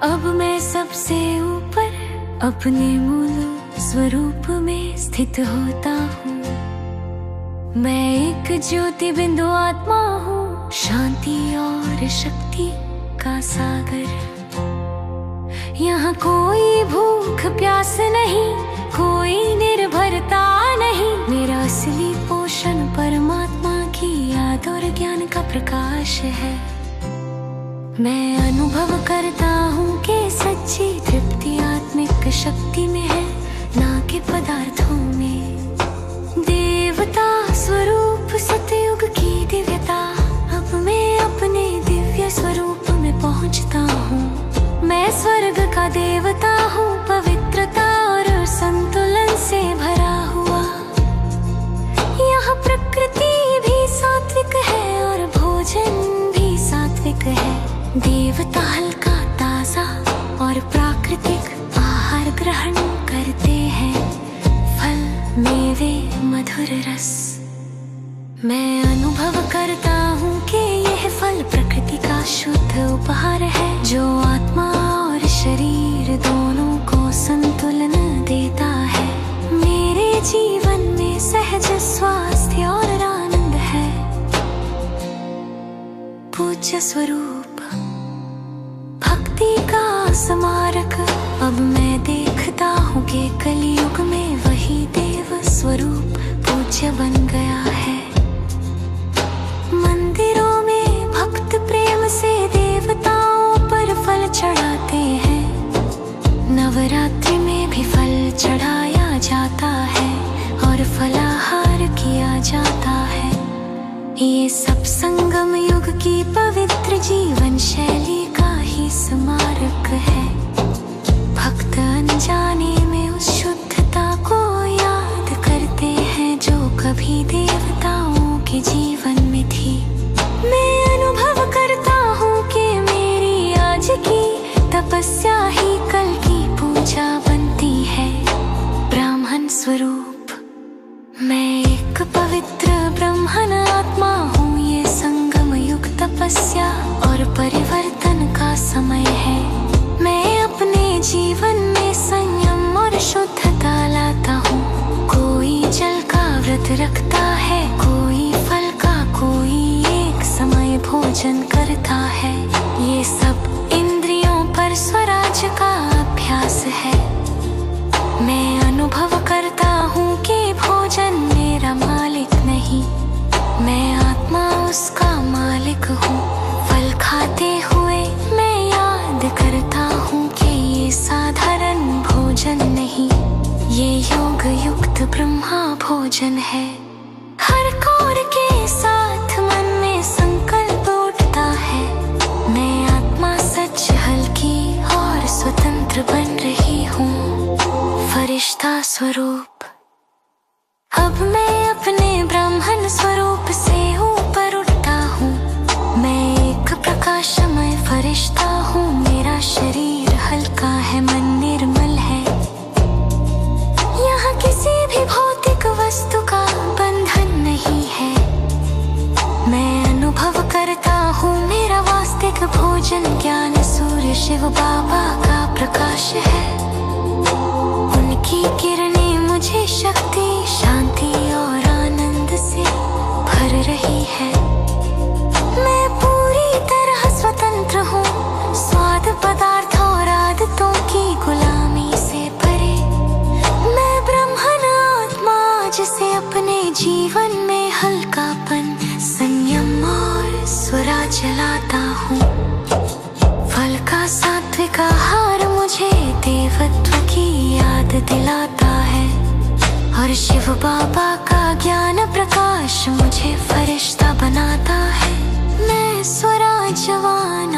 अब मैं सबसे ऊपर अपने मूल स्वरूप में स्थित होता हूँ। मैं एक ज्योति बिंदु आत्मा हूँ, शांति और शक्ति का सागर। यहाँ कोई भूख प्यास नहीं, कोई निर्भरता नहीं। मेरा असली पोषण परमात्मा की याद और ज्ञान का प्रकाश है। मैं अनुभव करता हूँ कि सच्ची तृप्ति आत्मिक शक्ति में है, ना कि पदार्थों में। देवता स्वरूप सतयुग की दिव्यता, अब मैं अपने दिव्य स्वरूप में पहुँचता हूँ। मैं स्वर्ग का देवता हूँ, पवित्रता और संतुलन से भरा हुआ। यहाँ प्रकृति भी सात्विक है और भोजन भी सात्विक है। देवता हल्का, ताजा और प्राकृतिक आहार ग्रहण करते हैं, फल, मेवे, मधुर रस। मैं अनुभव करता हूँ कि यह फल प्रकृति का शुद्ध उपहार है, जो आत्मा और शरीर दोनों को संतुलन देता है। मेरे जीवन में सहज स्वास्थ्य और आनंद है। पूज्य स्वरूप, भक्ति का स्मारक, अब मैं देखता हूँ कि कलयुग में वही देव स्वरूप पूज्य बन गया है। मंदिरों में भक्त प्रेम से देवताओं पर फल चढ़ाते हैं। नवरात्रि में भी फल चढ़ाया जाता है और फलाहार किया जाता है। ये सब संगम युग की पवित्र जीवन शैली का ही स्मारक है। भक्त अनजाने में उस शुद्धता को याद करते हैं जो कभी देवताओं के जीवन में थी। मैं अनुभव करता हूँ कि मेरी आज की तपस्या ही कल की पूजा बनती है। ब्राह्मण स्वरूप, मैं एक पवित्र ब्राह्मण आत्मा हूँ। ये संगम युग तपस्या और परिवर्तन का समय है। मैं अपने जीवन में संयम और शुद्धता लाता हूँ। कोई जल का व्रत रखता है, कोई फल का, कोई एक समय भोजन करता है। ये सब इंद्रियों पर स्वराज का अभ्यास है। मैं अनुभव करता हूँ कि भोजन मेरा मालिक नहीं, मैं आत्मा उसका मालिक हूँ। फल खाते हुए मैं याद करता हूँ कि ये साधारण भोजन नहीं, ये योग युक्त ब्रह्मा भोजन है। हर कौर के साथ मन में संकल्प उठता है, मैं आत्मा सच हल्की और स्वतंत्र बन रही हूँ। फरिश्ता स्वरूप, अब मैं अपने ब्राह्मण स्वरूप से ऊपर उठता हूँ। मैं एक प्रकाशमय फरिश्ता हूँ। मेरा शरीर हल्का है, मन निर्मल है। यहाँ किसी भी भौतिक वस्तु का बंधन नहीं है। मैं अनुभव करता हूँ मेरा वास्तविक भोजन ज्ञान सूर्य शिव बाबा का प्रकाश है। उनकी किरणें मुझे शक्ति, शांति और आनंद से भर रही है। मैं पूरी तरह स्वतंत्र हूँ, स्वाद, पदार्थ और आदतों की गुलामी से परे। मैं ब्राह्मण आत्मा जिसे अपने जीवन में हल्कापन, संयम और स्वराज लाता हूँ। फल का सात्विक आहार मुझे देवत्व की याद दिलाता है और शिव बाबा का ज्ञान प्रकाश मुझे फरिश्ता बनाता है। मैं स्वराजवान